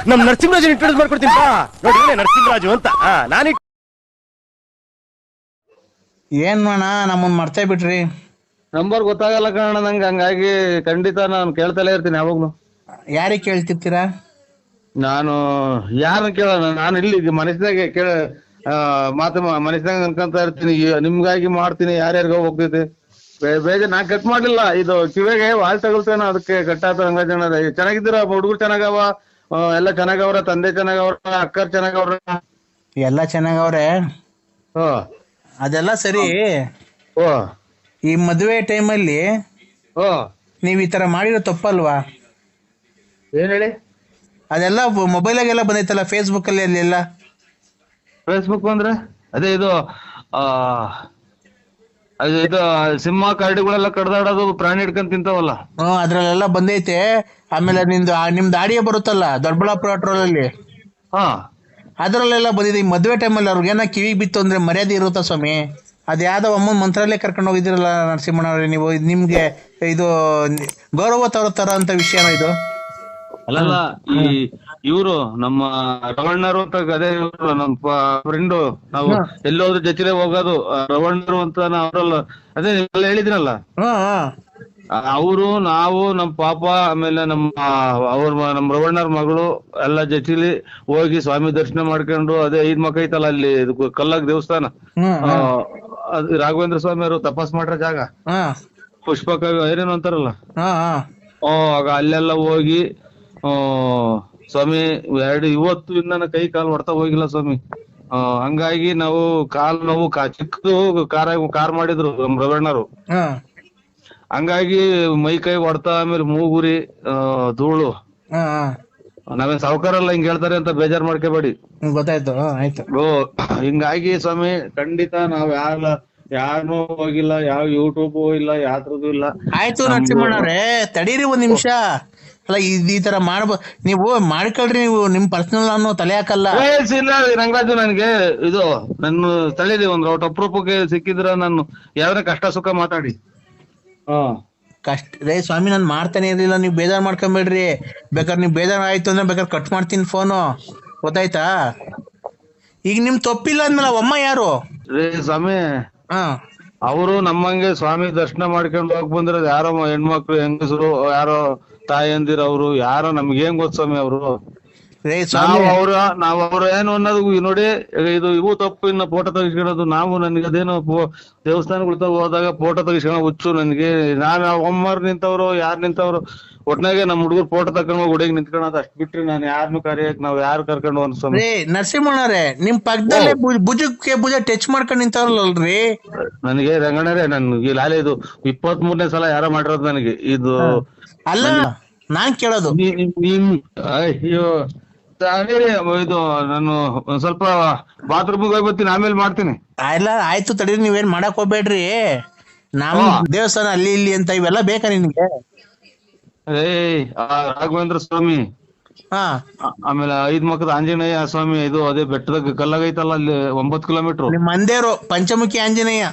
ನಮ್ ನರಸಿಂಹರಾಜ್ ಇಂಟ್ರೊಡ್ಯೂಸ್ ಮಾಡ್ಕೊಡ್ತೀನಿ ನೋಡಿ ನರಸಿಂಹರಾಜು ಅಂತ ನಾನು ಏನ್ ಅಣ್ಣ ನಮ್ಮನ್ ಮರ್ತೇ ಬಿಟ್ರಿ. ನಂಬರ್ ಗೊತ್ತಾಗಲ್ಲ ಕಣ ನಂಗೆ, ಹಂಗಾಗಿ ಖಂಡಿತ ನಾನು ಕೇಳ್ತಲೇ ಇರ್ತೀನಿ ಯಾವಾಗ್ಲು. ಯಾರಿಗೆ ಕೇಳ್ತಿರ್ತೀರಾ? ನಾನು ಯಾರನ್ನ ಕೇಳೋಣ, ನಾನು ಇಲ್ಲಿ ಮನಸ್ಸಿನಾಗೆ ಕೇಳ ಮಾತು ಮನಸ್ಸಿನಾಗ ಅನ್ಕೊಂತ ಇರ್ತೀನಿ, ನಿಮ್ಗಾಗಿ ಮಾಡ್ತೀನಿ, ಯಾರ್ಯಾರಿಗೋ ಹೋಗ್ತೈತಿ ಬೇಜಾರ್. ನಾ ಕಟ್ ಮಾಡ್ಲಿಲ್ಲ, ಇದು ಕಿವಿಗೆ ವಾಲ್ ತಗೊಳ್ತೇನ, ಅದಕ್ಕೆ ಕಟ್ಟಾತ ಹಂಗ ಚೆನ್ನಾಗಿದ್ದೀರ ಹುಡುಗರು, ಚೆನ್ನಾಗವ ಎಲ್ಲ ಚೆನ್ನಾಗವ್ರ, ತಂದೆ ಚೆನ್ನಾಗವ್ರ, ಅಕ್ಕರ್ ಚೆನ್ನಾಗವ್ರ, ಎಲ್ಲ ಚೆನ್ನಾಗವ್ರೆ. ಅದೆಲ್ಲ ಸರಿ. ಈ ಮದುವೆ ಟೈಮಲ್ಲಿ ನೀವ್ ಈ ತರ ಮಾಡಿರೋ ತಪ್ಪಲ್ವಾ? ಏನ್ ಹೇಳಿ? ಅದೆಲ್ಲ ಮೊಬೈಲಾಗೆಲ್ಲ ಬಂದೈತಲ್ಲ, ಫೇಸ್ಬುಕ್ ಅಲ್ಲಿ ಅಲ್ಲೆಲ್ಲ. ಫೇಸ್ಬುಕ್ ಅಂದ್ರೆ ಅದೇ ಇದು ಇದು ಸಿಂಹ ಕರಡಿಗಳೆಲ್ಲ ಕಡ್ದಾಡೋದು, ಪ್ರಾಣಿ ಹಿಡ್ಕೊಂಡ್ ತಿಂತಾವಲ್ಲ. ಅದ್ರಲ್ಲೆಲ್ಲ ಬಂದೈತೆ. ಆಮೇಲೆ ನಿಮ್ದು ಆಡಿಯೋ ಬರುತ್ತಲ್ಲ ದೊಡ್ಡಬಳ್ಳಾಪುರ ಟ್ರೋಲ್ ಅಲ್ಲಿ, ಅದ್ರಲ್ಲೆಲ್ಲ ಬಂದಿದೆ. ಈ ಮದುವೆ ಟೈಮಲ್ಲಿ ಅವ್ರಿಗೇನ ಕಿವಿಗೆ ಬಿತ್ತು ಅಂದ್ರೆ ಮರ್ಯಾದೆ ಇರುತ್ತಾ ಸ್ವಾಮಿ? ಅದ್ ಯಾವ್ದೋ ಅಮ್ಮನ ಮಂತ್ರಾಲಯ ಕರ್ಕೊಂಡು ಹೋಗಿದ್ದೀರಲ್ಲ ನರಸಿಂಹಣ್ಣವ್ರೆ ನೀವು. ನಿಮ್ಗೆ ಇದು ಗೌರವ ತರ ಅಂತ ವಿಷಯನ ಇದು? ಅಲ್ಲಲ್ಲ, ಈ ಇವ್ರು ನಮ್ಮ ರವಣ್ಣರು ಅಂತ, ಅದೇ ಇವ್ರು ನಮ್ಮ ಫ್ರೆಂಡು, ನಾವು ಎಲ್ಲೋದ್ರು ಜೊತೆಲೆ ಹೋಗೋದು ರವಣ್ಣರು ಅಂತ ಅವರಲ್ಲ, ಅದೇ ನೀವೆಲ್ಲ ಹೇಳಿದ್ರಲ್ಲ, ಅವರು ನಾವು ನಮ್ಮ ಪಾಪ, ಆಮೇಲೆ ನಮ್ಮ ರವಣ್ಣರ ಮಗಳು ಎಲ್ಲ ಜೊತೆಲಿ ಹೋಗಿ ಸ್ವಾಮಿ ದರ್ಶನ ಮಾಡ್ಕೊಂಡು, ಅದೇ ಐದ್ ಮಕ್ಕ ಐತಲ್ಲ ಅಲ್ಲಿ ಕಲ್ಲಾಗ ದೇವಸ್ಥಾನ, ರಾಘವೇಂದ್ರ ಸ್ವಾಮಿ ಅವರು ತಪಾಸ್ ಮಾಡ್ರ ಜಾಗ, ಪುಷ್ಪಕ ಏನೇನು ಅಂತಾರಲ್ಲ, ಆಗ ಅಲ್ಲೆಲ್ಲ ಹೋಗಿ ಸ್ವಾಮಿ ಇವತ್ತು ಇನ್ನ ಕೈ ಕಾಲು ಹೊಡ್ತಾ ಹೋಗಿಲ್ಲ ಸ್ವಾಮಿ. ಹಂಗಾಗಿ ನಾವು ಕಾಲ್ ನೋವು ಚಿಕ್ಕದು ಕಾರ್ ಮಾಡಿದ್ರು ನಮ್ ರವಣ್ಣರು, ಹಂಗಾಗಿ ಮೈ ಕೈ ಹೊಡ್ತಾ, ಆಮೇಲೆ ಮೂಗುರಿ ಧೂಳು. ನಾವೇನ್ ಸಾವುಕಾರಲ್ಲ ಹಿಂಗ್ ಹೇಳ್ತಾರೆ ಅಂತ ಬೇಜಾರ್ ಮಾಡ್ಕೋಬೇಡಿ. ಗೊತ್ತಾಯ್ತು, ಆಯ್ತು. ಹಿಂಗಾಗಿ ಸ್ವಾಮಿ ಖಂಡಿತ ನಾವ್ ಯಾರನ್ನೂ ಹೋಗಿಲ್ಲ, ಯಾವ ಯೂಟ್ಯೂಬ್ ಇಲ್ಲ, ಯಾತ್ರದ್ದು ಇಲ್ಲ. ಆಯ್ತು ನರಸಿಂಹಣ್ಣವ್ರೆ, ತಡೀರಿ ಒಂದ್ ನಿಮಿಷ. ಅಲ್ಲ ಈ ತರ ನೀವು ಮಾಡ್ಕೊಳ್ರಿ, ನೀವು ನಿಮ್ ಪರ್ಸನಲ್ ಅನ್ನೋ ತಲೆ ಹಾಕಲ್ಲ. ಇಲ್ಲ ರಂಗರಾಜು, ನನ್ಗೆ ಇದು ನನ್ನ ತಳೀರಿ ಒಂದ್ ಅಪರೂಪಕ್ಕೆ ಸಿಕ್ಕಿದ್ರ ನಾನು ಯಾವ್ದಾರ ಕಷ್ಟ ಸುಖ ಮಾತಾಡಿ. ರೇ ಸ್ವಾಮಿ, ನಾನ್ ಮಾಡ್ತಾನೆ ಇರ್ಲಿಲ್ಲ, ನೀವ್ ಬೇಜಾರ್ ಮಾಡ್ಕೊಂಬೇಡ್ರಿ. ಬೇಕಾದ್ರೆ ನೀವ್ ಬೇಜಾರ್ ಆಯ್ತು ಅಂದ್ರೆ ಬೇಕಾದ್ರೆ ಕಟ್ ಮಾಡ್ತೀನಿ ಫೋನು, ಗೊತ್ತಾಯ್ತಾ? ಈಗ ನಿಮ್ ತಪ್ಪಿಲ್ಲ ಅಂದ್ಮೇಲೆ ಅಮ್ಮ ಯಾರು? ರೇ ಸ್ವಾಮಿ, ಅವರು ನಮ್ಮಂಗೆ ಸ್ವಾಮಿ ದರ್ಶನ ಮಾಡ್ಕೊಂಡು ಹೋಗಿ ಬಂದಿರೋದು ಯಾರೋ ಹೆಣ್ಮಕ್ಳು, ಹೆಂಗಸರು, ಯಾರೋ ತಾಯಂದಿರ, ಅವರು ಯಾರೋ ನಮ್ಗೇನ್ ಗೊತ್ತ ಸ್ವಾಮಿ. ಅವರು ನಾವ್ ಅವ್ರ ಏನು ಅನ್ನೋದು ನೋಡಿ, ಇದು ಇವು ತಪ್ಪು. ಇನ್ನ ಫೋಟೋ ತೆಗಿಸ್ಕೊಳ್ಳೋದು, ನಾವು ನನ್ಗೆ ಅದೇನೋ ದೇವಸ್ಥಾನಗಳು ಹೋದಾಗ ಫೋಟೋ ತೆಗಿಸ್ಕೊಳ್ಳೋ ಹುಚ್ಚು ನನ್ಗೆ. ನಾನು ಒಮ್ಮರ್ ನಿಂತವ್ರು, ಯಾರ್ ನಿಂತವ್ರು, ಒಟ್ನಾಗೆ ನಮ್ ಹುಡುಗರು ಫೋಟೋ ತಕೊಂಡ್ ಹೋಗಿ ಹುಡುಗಿ ನಿಂತ್ಕೊಳ್ಳೋದು, ಅಷ್ಟ್ ಬಿಟ್ರಿ ನಾನು ಯಾರನ್ನು ಕರೆಯಕ್ ನಾವ್ ಯಾರು ಕರ್ಕೊಂಡು ಒಂದ್ ಸ್ವಾಮಿ. ನರಸಿಂಹಣ್ಣವ್ರೆ, ನಿಮ್ ಪಕ್ಕದಲ್ಲೇ ಭುಜಕ್ಕೆ ಭುಜ ಟಚ್ ಮಾಡ್ಕೊಂಡು ನಿಂತವ್ರಲ್ರಿ. ನನಗೆ ರಂಗಣ್ಣರೇ, ನನ್ಗೆ ಲಾಲೆ ಇದು 23ನೇ ಸಲ ಯಾರೋ ಮಾಡಿರೋದು ನನಗೆ ಇದು. ಅಲ್ಲ ನಾನ್ ಕೇಳೋದು, ಅಯ್ಯೋ ಇದು ನಾನು ಒಂದ್ ಸ್ವಲ್ಪ ಬಾತ್ರೂಮ್ಗೆ ಹೋಗಿ ಬರ್ತೀನಿ, ಆಮೇಲೆ ಮಾಡ್ತೀನಿ. ಆಯ್ತು ತಡೀರಿ, ನೀವೇನ್ ಮಾಡಕ್ ಹೋಗ್ಬೇಡ್ರಿ. ನಮ್ ದೇವಸ್ಥಾನ ಅಲ್ಲಿ ಇಲ್ಲಿ ಅಂತ ಇವೆಲ್ಲ ಬೇಕಾ ನಿನ್ಗೆ? ರಾಘವೇಂದ್ರ ಸ್ವಾಮಿ, ಆಮೇಲೆ 5 ಮಕ್ಕದ ಆಂಜನೇಯ ಸ್ವಾಮಿ, ಇದು ಅದೇ ಬೆಟ್ಟದಾಗ ಕಲ್ಲಾಗೈತಲ್ಲ ಅಲ್ಲಿ 9 ಕಿಲೋಮೀಟರ್, ನಿಮ್ ಮಂದೇರು ಪಂಚಮುಖಿ ಆಂಜನೇಯ.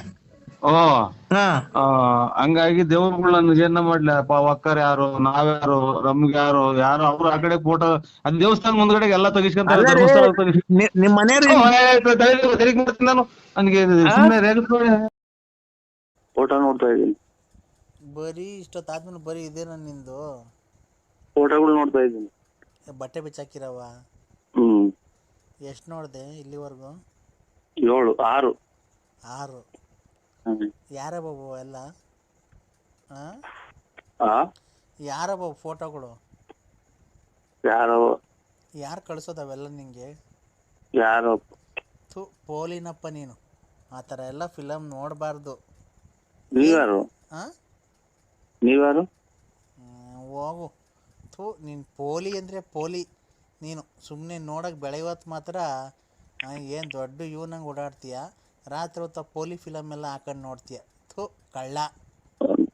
ಹಂಗಾಗಿ ದೇವ್ರುಗಳು ನನ್ಗೆ ಏನ ಮಾಡ್ಲಿ, ಒಕ್ಕರ್ ಯಾರು, ನಾವ್ಯಾರು, ನಮ್ಗೆ ಯಾರು ಅವ್ರು ಆ ಕಡೆ ಫೋಟೋ, ಅದ್ ದೇವಸ್ಥಾನ ಮುಂದ್ಗಡೆ ಎಲ್ಲ ತೆಗಿಸ್ಕೊಂತಾರೆ. ನಿಮ್ ಮನೆಯವ್ರು ನಾನು ನನ್ಗೆ ಸುಮ್ಮನೆ ಫೋಟೋ ನೋಡ್ತಾ ಇದೀನಿ, ಬರೀ ಇಷ್ಟೊತ್ತಾದ್ಮೇಲೆ ಬರೀ ಇದೇನ ನಿಂದು? ಫೋಟೋಗಳು ನೋಡ್ತಾ ಇದ್ದೀನಿ. ಬಟ್ಟೆ ಬಿಚ್ಚಾಕಿರವ? ಎಷ್ಟ್ ನೋಡ್ದೆ ಇಲ್ಲಿವರೆಗೂ? 7 6 6. ಯಾರ ಬಾಬು ಎಲ್ಲ? ಯಾರ ಬಾಬು ಫೋಟೋಗಳು? ಯಾರು ಕಳ್ಸೋದವೆಲ್ಲ ನಿಂಗೆ? ಯಾರೋ ಪೋಲಿನಪ್ಪ ನೀನು, ಆ ಥರ ಎಲ್ಲ ಫಿಲಮ್ ನೋಡಬಾರ್ದು. ನೀವ್ಯಾರು? ಹೋಗು, ನೀನು ಪೋಲಿ ಅಂದರೆ ಪೋಲಿ ನೀನು. ಸುಮ್ಮನೆ ನೋಡೋಕೆ ಬೆಳೆಯೋತ್ತು ಮಾತ್ರ ಏನು ದೊಡ್ಡ ಇವನಂಗೆ ಓಡಾಡ್ತೀಯ, ರಾತ್ರಿ ಹೊತ್ತ ಪೋಲಿ ಫಿಲಮ್ ಎಲ್ಲ ಹಾಕೊಂಡು ನೋಡ್ತೀಯ. ಕಳ್ಳ.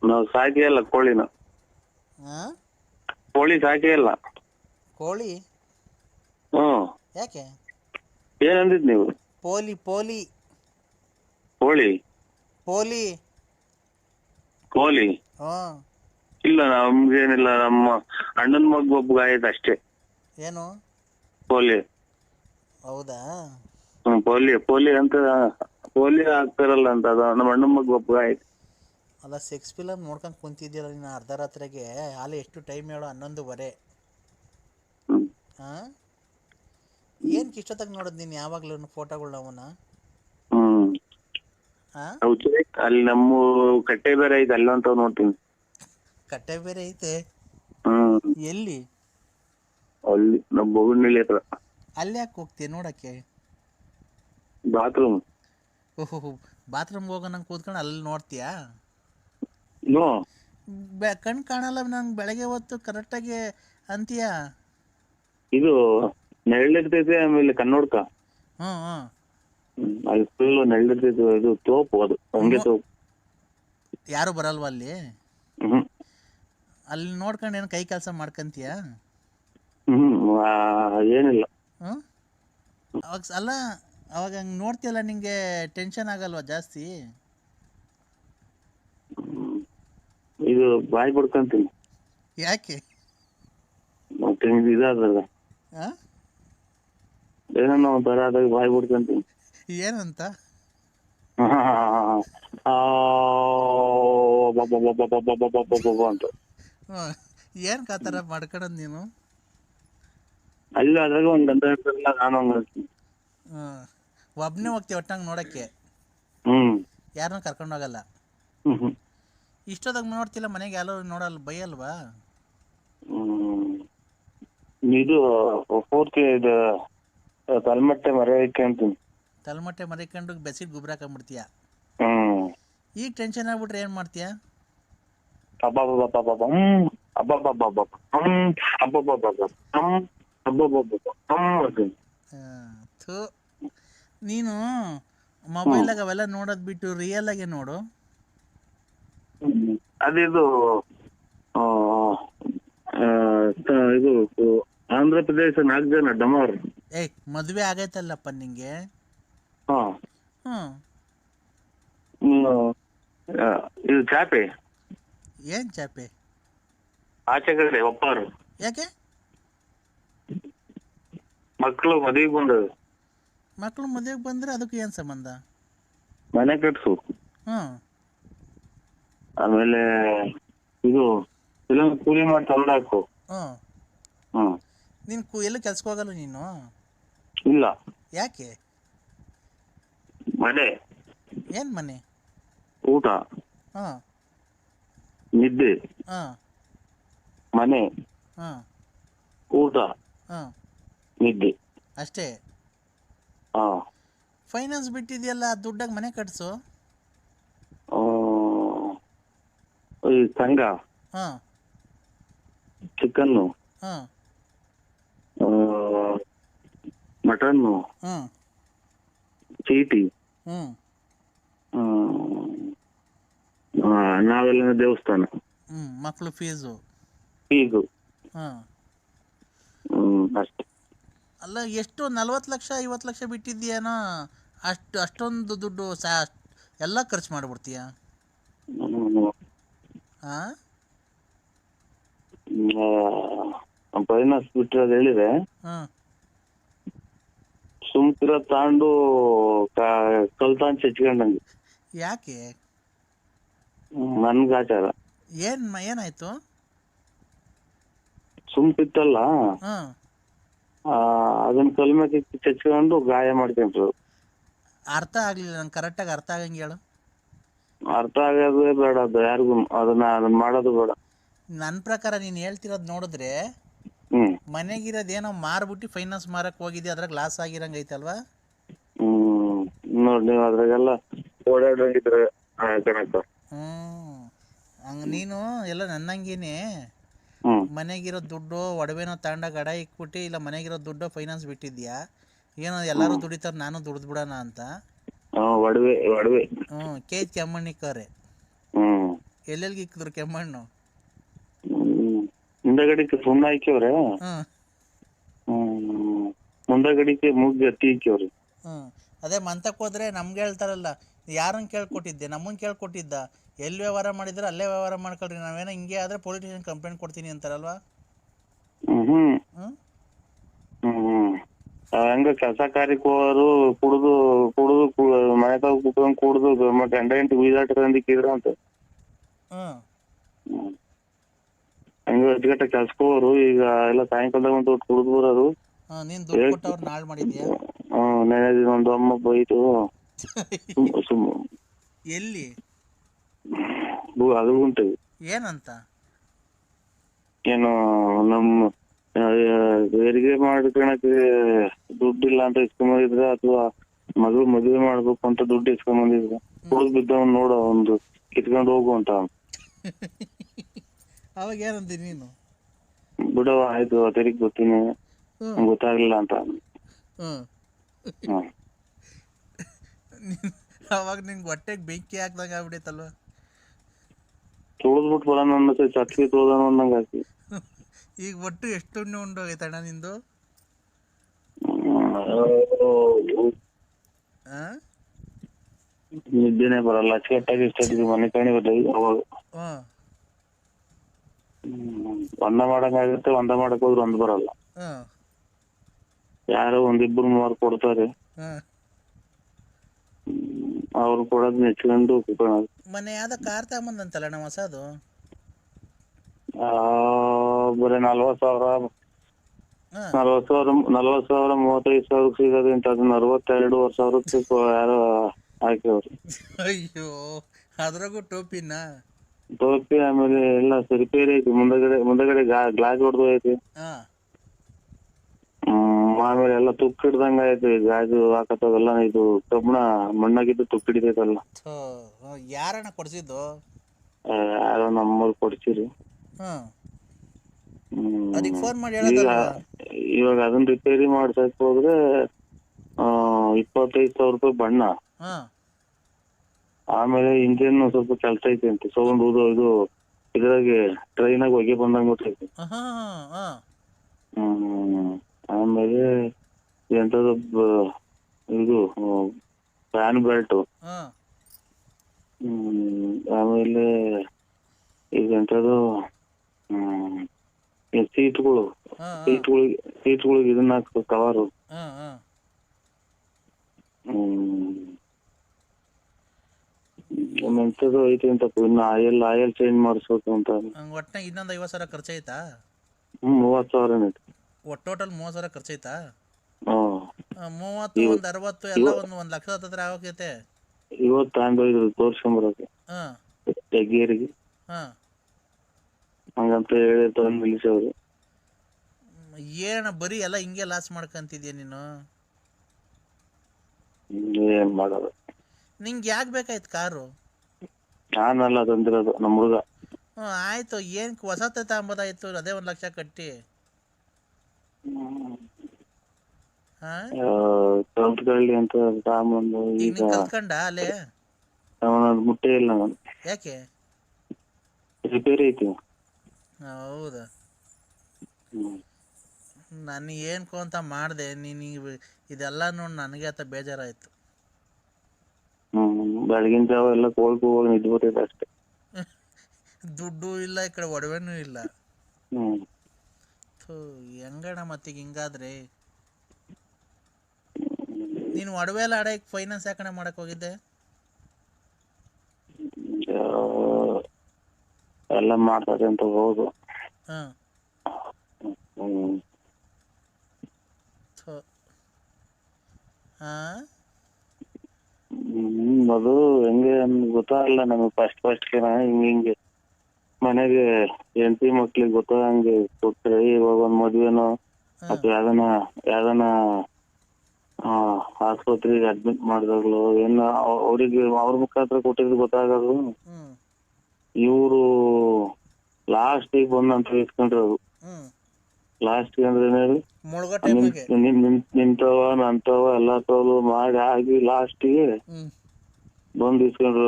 ನಾವು ಸಾಕಿಯಲ್ಲ ಕೋಳಿನ. ಕೋಳಿ ಸಾಕಿಯಲ್ಲ. ಕೋಳಿ? ಯಾಕೆ? ಏನಂದಿದ್ ನೀವು? ಪೋಲಿ ಕೋಳಿ ಪೋಲಿ ಕೋಲಿ ಇಲ್ಲ, ನಮ್ಗೇನಿಲ್ಲ. ನಮ್ಮ ಅಣ್ಣನ ಮಗ ಒಬ್ಬ ಆಯ್ತು ಅಷ್ಟೇ. ಏನು? ಪೋಲಿ. ಹೌದಾ? ಪೋಲಿ ಅಂತ ಪೋಲಿ ಆಗ್ತಾರಲ್ಲ ಅಂತ, ಅದು ನಮ್ಮ ಅಣ್ಣ ಮಗ ಒಬ್ಬ ಆಯ್ತು. ಅಲ್ಲ, ಸೆಕ್ಸ್ ಫಿಲಮ್ ನೋಡ್ಕೊಂಡು ಕುಂತಿದ್ಯಲ್ಲ ನೀನು ಅರ್ಧ ರಾತ್ರಿಗೆ. ಅಲ್ಲಿ ಎಷ್ಟು ಟೈಮ್ ಹೇಳೋ? 11:15. ಹ್ಮ್ ಹಾಂ, ಏನಕ್ಕೆ ಇಷ್ಟೊತ್ತಾಗ ನೋಡೋದು ನೀನು ಯಾವಾಗಲೂ ಫೋಟೋಗಳು ಅವನ? ಹ್ಮ್ ಹಾಂ, ಹೌದು. ಅಲ್ಲಿ ನಮ್ಮ ಕಟ್ಟೆ ಬೇರೆ ಐತೆ, ಅಲ್ಲಂತ ನೋಡ್ತೀನಿ. ಕಟ್ಟೆ ಬೇರೆ ಐತೆ? ಹ್ಮ್ ಎಲ್ಲಿ? ಅಲ್ಲಿ ನಮ್ಮ ಬೊಗನಳ್ಳಿ ಹತ್ರ. ಅಲ್ಲಿ ಯಾಕೆ ಹೋಗ್ತೀಯ ನೋಡೋಕ್ಕೆ? ಬಾತ್ರೂಮ್. ಓಹೋ, ಬಾತ್ರೂಮ್ಗೆ ಹೋಗೋ ನಂಗೆ ಕೂತ್ಕೊಂಡು ಅಲ್ಲಿ ನೋಡ್ತೀಯಾ? ನೋ, ಕಣ್ಣು ಕಾಣಲ್ಲ ನಂಗೆ ಬೆಳಗ್ಗೆ ಹೊತ್ತು ಕರೆಕ್ಟಾಗಿ ಅಂತೀಯ. ಇದು ನೆರಳಿರ್ತೈತೆ, ಆಮೇಲೆ ಕನ್ನೋಡ್ಕ. ಹ್ಞೂ ಹ್ಞೂ. ಅಲ್ಲಿ ಫುಲ್ ನೆರಳಿರ್ತೈತೆ. ಇದು ತೋಪು, ಅದು ಹಂಗೆ ತೋಪು. ಯಾರು ಬರಲ್ವ ಅಲ್ಲಿ? ಹ್ಮ್ ಅಲ್ಲಿ ನೋಡ್ಕೊಂಡು ಏನು ಕೈ ಕೆಲಸ ಮಾಡ್ಕೊಂತೀಯ? ಏನಿಲ್ಲ. ಹ್ಞೂ, ಅಲ್ಲ ಅವಾಗ ಹಂಗೆ ನೋಡ್ತೀಯಲ್ಲ, ನಿಂಗೆ ಟೆನ್ಷನ್ ಆಗಲ್ವಾ ಜಾಸ್ತಿ? ಇದು ಬಾಯಿ ಬಿಡ್ಕೊಂತೀನಿ. ಯಾಕೆ? ಮತ್ತೆ ಇದಾದಲ್ಲ, ಹಾಂ, ಏನೋ ಒಂಥರ ಆದಾಗ ಬಾಯಿ ಬಿಡ್ಕೊಂತೀನಿ. ಏನಂತ? ಅಂತ. ಹ್ಞೂ, ಏನಕ್ಕೆ ಆ ಥರ ಮಾಡ್ಕೊಳೋದು ನೀನು? ಅಲ್ಲಿ ಆದಾಗ ಒಂದ್ ಗಂಟೆ ಇರ್ತಾರಲ್ಲ, ನಾನು ಹಂಗ. ಹ್ಞೂ, ಒಬ್ಬನೇ ಹೋಗ್ತೀವಿ ಒಟ್ಟಂಗೆ ನೋಡೋಕ್ಕೆ? ಹ್ಮ್ ಯಾರನ್ನೂ ಕರ್ಕೊಂಡು ಹೋಗಲ್ಲ? ಹ್ಮ್ ಇಷ್ಟೊತ್ತಾಗ ನೋಡ್ತಿಲ್ಲ, ಮನೆಗೆ ಎಲ್ಲರೂ ನೋಡಲ್ಲ, ಬೈಯಲ್ವಾ? ಹ್ಮ್ ಇದು ಪೂರ್ತಿ ಇದು ತಲೆಮಟ್ಟೆ ಮರೆಯಕ್ಕೆ ಅಂತೀನಿ. ತಲೆಮಟ್ಟೆ ಮರಿಕೊಂಡು ಬೆಸಿಗೆ ಗೊಬ್ಬರ ಹಾಕೊಂಡ್ಬಿಡ್ತೀಯ? ಹ್ಮ್ ಈಗ ಟೆನ್ಷನ್ ಆಗ್ಬಿಟ್ರೆ ಏನು ಮಾಡ್ತೀಯ? ಅಬ್ಬಬ್ಬಬ್ಬಬ್ಬಬ್ಬ ಅಬ್ಬಬ್ಬಬ್ಬಬ್ಬ ಅಬ್ಬಬ್ಬಬ್ಬಬ್ಬ ಅಬ್ಬಬ್ಬಬ್ಬಬ್ಬ. ಥೂ, ನೀನು ಮೊಬೈಲಾಗ ಅವೆಲ್ಲ ನೋಡೋದು ಬಿಟ್ಟು ರಿಯಲ್ ಆಗಿ ನೋಡು. ಅದಿದು ಆ, ಇದು ಆಂಧ್ರ ಪ್ರದೇಶ 4 ಜನ ಡಮಾರ್. ಏಯ್, ಮದುವೆ ಆಗೈತಲ್ಲಪ್ಪ ನಿಂಗೆ? ಹಾ, ಹ್ಞೂ. ಇದು ಚಾಪೆ ಏನು ಚಾಪೆ? ಆಚೆ ಕಡೆ ಒಪ್ಪಾರು ಯಾಕೆ? ಮಕ್ಕಳು ಮದುವೆಗೆ ಬಂದವು. ಮಕ್ಕಳು ಮದುವೆಗೆ ಬಂದರೆ ಅದಕ್ಕೆ ಏನು ಸಂಬಂಧ? ಮನೆ ಕಟ್ಸು. ಹ್ಞೂ. ಆಮೇಲೆ ಇದು ಫಿಲಂ ಕೂಲಿ ಮಾಡಿ ತಂದಾಕು. ಹ್ಞೂ. ಹ್ಮ್ ನೀನು ಎಲ್ಲೂ ಕೆಲ್ಸಕ್ಕೆ ಹೋಗಲ್ಲ ನೀನು? ಇಲ್ಲ, ಯಾಕೆ? ಮನೆ, ಏನು ಮನೆ? ಊಟ, ಹಾಂ ನಿದ್ದೆ. ಹಾಂ ಮನೆ, ಹಾಂ ಊಟ, ಹಾಂ, ನಿದ್ದೆ ಅಷ್ಟೇ? ಹಾ. ಫೈನಾನ್ಸ್ ಬಿಟ್ಟಿದೆಯಲ್ಲ, ದುಡ್ಡಾಗ ಮನೆ ಕಟ್ಸು. ಈ ಸಂಘ, ಹಾಂ ಚಿಕನ್ನು, ಹಾಂ ಮಟನ್ನು, ಹ್ಞೂ ಚೀಟಿ, ಹ್ಞೂ ನಾವೆಲ್ಲ ದೇವಸ್ಥಾನ, ಹ್ಞೂ, ಮಕ್ಕಳು ಫೀಸು. ಇದು ಹಾಂ. ಅಷ್ಟೇ. ಅಲ್ಲ, ಎಷ್ಟು 40 ಲಕ್ಷ 50 ಲಕ್ಷ ಬಿಟ್ಟಿದ್ದೀಯನೋ, ಅಷ್ಟೊಂದು ದುಡ್ಡು ಎಲ್ಲ ಖರ್ಚು ಮಾಡಿಬಿಡ್ತೀಯ? ಹಾಂ, ಫೈನಾನ್ಸ್ ಬಿಟ್ಟಿರೋದು ಹೇಳಿದೆ. ಹಾಂ. ಸುಮ್ಕಿರ ತಾಂಡು ಕಲ್ತಾನ್ ಚಚ್ಕೊಂಡಂಗೆ. ಯಾಕೆ? ನನ್ಗ ಆಚಾರ. ಏನಾಯ್ತು? ಸುಮ್ಕಿತ್ತಲ್ಲ, ಹಾಂ. ಅದನ್ನ ಕಲ್ಮೇಲೆ ಚಚ್ಕೊಂಡು ಗಾಯ ಮಾಡ್ಕೊಂಡ್ರು. ಅರ್ಥ ಆಗಲಿಲ್ಲ ನಂಗೆ, ಕರೆಕ್ಟಾಗಿ ಅರ್ಥ ಆಗಂಗೆ ಹೇಳು. ಅರ್ಥ ಆಗೋದೇ ಬೇಡ, ಅದು ಯಾರಿಗೂ ಅದನ್ನ ಮಾಡೋದು ಬೇಡ. ನನ್ನ ಪ್ರಕಾರ ನೀನು ಹೇಳ್ತಿರೋದು ನೋಡಿದ್ರೆ, ಮನೆಗಿರೋದೇನೋ ಮಾರ್ಬಿಟ್ಟು ಫೈನಾನ್ಸ್ ಮಾರಕ್ಕೆ ಹೋಗಿದ್ದೆ, ಅದ್ರಾಗ ಲಾಸ್ ಆಗಿರಂಗೆ ಐತಲ್ವಾ? ನೋಡಿ, ನೀವು ಅದ್ರಾಗೆಲ್ಲ ಓಡಾಡಿದ್ರೆ ಕಣಕ್ಕ. ಹಂಗೆ ನೀನು ಎಲ್ಲ ನನ್ನಂಗೇನೆ ಮನೆಗಿರೋ ದುಡ್ಡು ಒಡವೆನೋ ತಗೊಂಡಾಗ ಅಡ ಇಕ್ಬಿಟ್ಟು, ಇಲ್ಲ ಮನೆಗಿರೋ ದುಡ್ಡು ಫೈನಾನ್ಸ್ ಬಿಟ್ಟಿದ್ಯಾ, ಏನೋ ಎಲ್ಲರೂ ದುಡಿತಾರೆ ನಾನು ದುಡ್ದು ಬಿಡೋಣ ಅಂತ. ಒಡವೆ ಕೇಜ್ ಕೆಮ್ಮಣ್ಣಿಕ್ಕವ್ರೆ. ಎಲ್ಲೆಲ್ಗೆ ಇಕ್ಕಿದ್ರು ಕೆಮ್ಮಣ್ಣು? ಮುಂದಗಡಿಕೆ ಸುಣ್ಣ ಹಾಕ್ಯವ್ರೆ, ಮುಂದಗಡಿಕೆ ಮುಗ್ಗಿ ಹತ್ತಿ ಹಾಕ್ಯವ್ರಿ. ಅದೇ ಮಂತಕ್ಕೆ ಹೋದ್ರೆ ನಮ್ಗೆ ಹೇಳ್ತಾರಲ್ಲ, ಯಾರನ್ನ ಕೇಳ್ಕೊಟ್ಟಿದ್ದೆ? ನಮ್ಮನ್ನ ಕೇಳ್ಕೊಟ್ಟಿದ್ದ? ಎಲ್ಲಿ ವ್ಯವಹಾರ ಮಾಡಿದ್ರೆ ಅಲ್ಲೇ ವ್ಯವಹಾರ ಮಾಡ್ಕೊಳ್ರಿ, ನಾವೇನೋ ಹಿಂಗೆ ಆದರೆ ಪೊಲೀಸ್ ಸ್ಟೇಷನ್ ಕಂಪ್ಲೇಂಟ್ ಕೊಡ್ತೀನಿ ಅಂತಾರಲ್ವಾ? ಹಂಗ ಕೆಲಸ ಕಾರ್ಯಕ್ಕೆ ಹೋಗೋರು ಕುಡುದು ಮನೆ ತಾವ್ ಕುತ್ಕೊಂಡ್ ಕುಡ್ದು ಮತ್ತೆ ಗಂಡ ಹೆಂಡತಿ ಬೀದಾಟ ಅಂತ ಹಂಗ ಅಜ್ಜಗಟ್ಟ ಕೆಲ್ಸಕ್ಕೆ ಹೋಗೋರು ಈಗ ಎಲ್ಲ ಸಾಯಂಕಾಲದಾಗ ಒಂದು ಕುಡ್ದು ಬರೋರು. ನೀನ್ ದುಡ್ಡು ಕೊಟ್ಟವ್ರ ನಾಳ್ ಮಾಡಿದ್ಯಾ? ನೆನೆ ದಿನ ಒಂದು ಅಮ್ಮ ಬೈತು ಎಲ್ಲಿ ಅದು ಉಂಟು. ಏನಂತ? ಏನು ನಮ್ಮ ಹೆರಿಗೆ ಮಾಡ್ಕೊಳಕ್ಕೆ ದುಡ್ಡಿಲ್ಲ ಅಂತ ಇಸ್ಕೊಂಬಂದಿದ್ರ ಅಥವಾ ಮಗಳು ಮದುವೆ ಮಾಡ್ಬೇಕು ಅಂತ ದುಡ್ಡು ಇಸ್ಕೊಂಬಂದಿದ್ರ. ಕುಡಿದ್ ಬಿದ್ದವನ್ ನೋಡ ಒಂದು ಕಿತ್ಕೊಂಡ್ ಹೋಗು ಅಂತ. ಅವಾಗ ಏನಂದಿ ನೀನು? ಬಿಡವ ಆಯ್ತು ತೆರಿಗೆ ಗೊತ್ತೀನಿ ಗೊತ್ತಾಗ್ಲಿಲ್ಲ ಅಂತ. ಅವಾಗ ನಿಂಗೆ ಹೊಟ್ಟೆಗೆ ಬೆಂಕಿ ಹಾಕ್ದಂಗ ಆಗ್ಬಿಡೈತಲ್ವ? ತುಳಿದ್ಬಿಟ್ಟು ಬರೋಣ ಅನ್ನತ್ತೆ, ಚಟ್ಲಿ ತುಳಿದ ಅನ್ನಂಗ ಹಾಕಿ. ಈಗ ಒಟ್ಟು ಎಷ್ಟು ಉಣ್ಣೆ ಉಂಡೋಗೈತಣ್ಣ ನಿಂದು? ನಿದ್ದೆನೆ ಬರಲ್ಲ, ಅಚ್ಚುಕಟ್ಟಾಗಿ ಇಷ್ಟ ಮನೆ ಕಾಣಿ ಅವಾಗ ಒಂದ ಮಾಡಂಗಾಗುತ್ತೆ. ಒಂದ ಮಾಡಕ್ ಹೋದ್ರೆ ಒಂದ್ ಬರಲ್ಲ. ಯಾರೋ ಒಂದಿಬ್ರು ಮೂವರು ಕೊಡ್ತಾರೆ, ಅವ್ರು ಕೊಡೋದ್ ನೆಚ್ಕೊಂಡು ಕುತ್ಕೊಳ್ಳೋದು. ಮನೆ ಯಾವ್ದೋ ಕಾರ್ ತಗೊಂಬಂದಂತಲ್ಲ ನಾವು ಹೊಸದು? ಬರೀ 40,000 35,000 ಸಿಗೋದು ಅಂತ. ಅದನ್ನ 62,000 ಯಾರೋ ಹಾಕಿವ್ರು. ಅಯ್ಯೋ, ಅದ್ರಾಗೂ ಟೋಪಿನ? ಟೋಪಿ ಆಮೇಲೆ ಎಲ್ಲ ರಿಪೇರಿ ಐತಿ. ಮುಂದಗಡೆ ಗ್ಲಾಸ್ ಹೊಡೆದು ಐತಿ. ಆಮೇಲೆ ಎಲ್ಲ ತುಕ್ಕು ಹಿಡ್ದಂಗ ಐತಿ. ಗಾಜು ಹಾಕತ್ತವೆಲ್ಲ ಇದು ಕಬ್ಬಣ ಮಣ್ಣಾಗಿದ್ದು ತುಕ್ಕು ಹಿಡಿತೈತಲ್ಲ. ಯಾರಣ್ಣ ಕೊಡ್ಸಿದ್ದು? ಯಾರೋ ನಮ್ಮವ್ರು ಕೊಡ್ಸಿರಿ. ಇವಾಗ ಅದನ್ನ ರಿಪೇರಿ ಮಾಡ್ಸಕ್ ಹೋದ್ರೆ 25,000 ರೂಪಾಯಿ ಬಣ್ಣ. ಆಮೇಲೆ ಇಂಜಿನ್ ಸ್ವಲ್ಪ ಕೆಲ್ಸ ಐತಿ ಅಂತ ಸೌಂಡ್ ಇದು ಇದ್ರಾಗೆ ಟ್ರೈನಾಗ ಹೊಗೆ ಬಂದಂಗ ಗೊತ್ತೈತಿ. ಆಮೇಲೆ ಎಂತದ ಇದು ಫ್ಯಾನ್ ಬೆಲ್ಟ್. ಆಮೇಲೆ ಈಗ ಎಂತದು ಸೀಟ್ಗಳಿಗೆ ಇದನ್ನ ಹಾಕ್ಬೇಕು ಕವರು. ಎಂತದು ಐತಿ ಅಂತ ಇನ್ನು ಆಯಲ್ ಚೇಂಜ್ ಮಾಡಿಸ್ಬೇಕು ಅಂತ. ಒಟ್ಟ ಇನ್ನೊಂದು 50,000 ಖರ್ಚೈತಾ? 30,000 ಐತಿ. ಟೋಟಲ್ 30,000 ಖರ್ಚೈತಾ? 30 ಒಂದು 60 ಎಲ್ಲ ಒಂದು ಲಕ್ಷ ಹತ್ರ ಆಗೋಕೈತೆ. ಇವತ್ತು ತಗೊಂಡೋಗಿದ್ರು ತೋರ್ಸ್ಕೊಂಬರಕ್ಕೆ ಹೆಗ್ಗೇರಿಗೆ. ಹಂಗಂತ ಹೇಳಿ ತಗೊಂಡ್ ನಿಲ್ಸವ್ರು. ಏನ ಬರೀ ಎಲ್ಲ ಹಿಂಗೆ ಲಾಸ್ ಮಾಡ್ಕಂತಿದ್ಯಾ ನೀನು? ಏನ್ ಮಾಡೋದು? ನಿಂಗೆ ಯಾಕೆ ಬೇಕಾಯ್ತು ಕಾರು? ನಾನಲ್ಲ ತಂದಿರೋದು, ನಮ್ಮ ಹುಡುಗ. ಆಯ್ತು, ಏನ್ ಹೊಸತೆ ತಗೊಂಬೋದಾಯ್ತು, ಅದೇ 1 ಲಕ್ಷ ಕಟ್ಟಿ. ಕಲ್ತ್ಕೊಳ್ಳಿ ಅಂತ ತಗೊಂಬಂದು ಈಗ ಕಲ್ತ್ಕೊಂಡ ಅಲ್ಲೇ ಮುಟ್ಟೆ ಇಲ್ಲ ನಾನು. ಯಾಕೆ? ರಿಪೇರಿ ಐತಿ. ಹೌದಾ? ನಾನು ಏನ್ಕೋ ಅಂತ ಮಾಡಿದೆ, ನೀನು ಇದೆಲ್ಲ ನೋಡಿ ನನಗೆ ಆತ ಬೇಜಾರಾಯ್ತು. ಬೆಳಗಿನ ಜಾವ ಎಲ್ಲ ಕೋಲ್ಕು ಹೋಗಿ ನಿದ್ಬಿಟ್ಟೈತೆ ಅಷ್ಟೇ. ದುಡ್ಡು ಇಲ್ಲ, ಈ ಕಡೆ ಒಡವೆನೂ ಇಲ್ಲ. ಹೆಂಗಣ ಮತ್ತೀಗ ಹಿಂಗಾದ್ರೆ? ನೀನು ಒಡವೆ ಎಲ್ಲ ಆಡಕ್ಕೆ ಫೈನಾನ್ಸ್ ಯಾಕಣ ಮಾಡಕ್ ಹೋಗಿದ್ದೆ? ಎಲ್ಲ ಮಾಡ್ತಾರೆ ಅಂತ ಹೋದು. ಅದು ಹೆಂಗೆ ಗೊತ್ತಾಗಲ್ಲ ನಮಗೆ. ಫಸ್ಟ್ ಹಿಂಗೆ ಮನೆಗೆ ಹೆಂಡತಿ ಮಕ್ಳಿಗೆ ಗೊತ್ತಾಗಂಗೆ ಕೊಟ್ರೆ, ಇವಾಗ ಒಂದ್ ಮದ್ವೆನೋ ಅಥವಾ ಯಾವ್ದನ ಆಸ್ಪತ್ರೆಗೆ ಅಡ್ಮಿಟ್ ಮಾಡಿದಾಗ್ಲು ಏನು ಅವ್ರಿಗೆ ಅವ್ರ ಮುಖಾಂತರ ಕೊಟ್ಟಿದ್ದು ಗೊತ್ತಾಗೋದು. ಇವರು ಲಾಸ್ಟಿಗೆ ಬಂದಂತ ಇಸ್ಕೊಂಡ್ರು. ಲಾಸ್ಟಿಗೆ ಅಂದ್ರೆ ನಿಂತವ ನಂತವ ಎಲ್ಲಾ ತೋಲು ಮಾಡಿ ಆಗಿ ಲಾಸ್ಟಿಗೆ ಬಂದು ಇಸ್ಕೊಂಡ್ರು.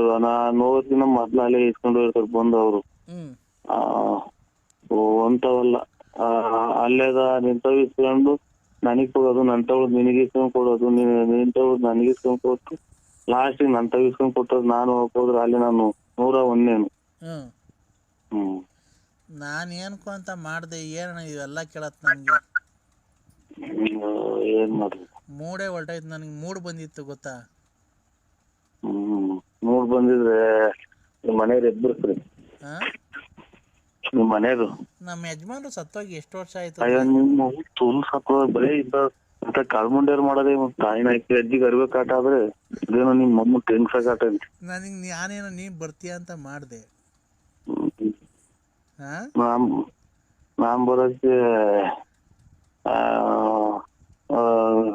ನೋದಿನ ಮೊದ್ಲು ಅಲ್ಲೇ ಇಸ್ಕೊಂಡು ಇರ್ತಾರೆ ಬಂದು ಅವರು. ಅಂತವಲ್ಲ, ಅಲ್ಲೇದ ನಿಂತವ್ ಇಸ್ಕೊಂಡು ನನಗ್ ಕೊಡೋದು, ನಂತವಳು ನಿನಗೆ ಇಸ್ಕೊಂಡ್ ಕೊಡೋದು, ನಿಂತವಳು ನನಗೆ ಇಸ್ಕೊಂಡ್ ಕೊಟ್ಟು ಲಾಸ್ಟಿಗೆ ನಂತವ್ ಇಸ್ಕೊಂಡ್ ಕೊಟ್ಟೋದು. ನಾನು ಹೋಗೋದ್ರೆ ಅಲ್ಲಿ ನಾನು 101ನೇನು. ನಾನು ಏನ್ಕೋ ಅಂತ ಮಾಡ್ದೆ, ಏನಣ್ಣ ಇವೆಲ್ಲ ಕೇಳತ್ ನಂಗೆ. ಏನ್ ಮಾಡ್ರಿ. ಮೂಡೇ ಹೊರಟಾಯ್ತು, ನನಗೆ ಮೂಡ್ ಬಂದಿತ್ತು ಗೊತ್ತಾ. ಮೂಡ್ ಬಂದಿದ್ರೆ ನಿಮ್ ಮನೆಯವ್ರು ಎಬ್ಬರ್ಸ್ರಿ. ನಿಮ್ ಮನೆಯದು ನಮ್ಮ ಯಜಮಾನ್ರು ಸತ್ತೋಗಿ ಎಷ್ಟು ವರ್ಷ ಆಯ್ತು. ಅಯ್ಯೋ ನಿಮ್ಮ ತುಲ್ ಸತ್ತ ಬರೀ ಇಂತ ಕಾಳ್ಮುಂಡ್ಯಾರು ಮಾಡೋದೇ ತಾಯಿನ ಅಜ್ಜಿಗೆ ಅರಿವೆ ಕಾಟ ಆದ್ರೆ ಇದೇನೋ ನಿಮ್ ಮಮ್ಮ ಟೆನ್ಸ್ ಕಾಟ ಅಂತ. ನನಗ್ ನಾನೇನೋ ನೀ ಬರ್ತೀಯ ಅಂತ ಮಾಡ್ದೆ. ನಾನ್ ಬರೋಕ್ಕೆ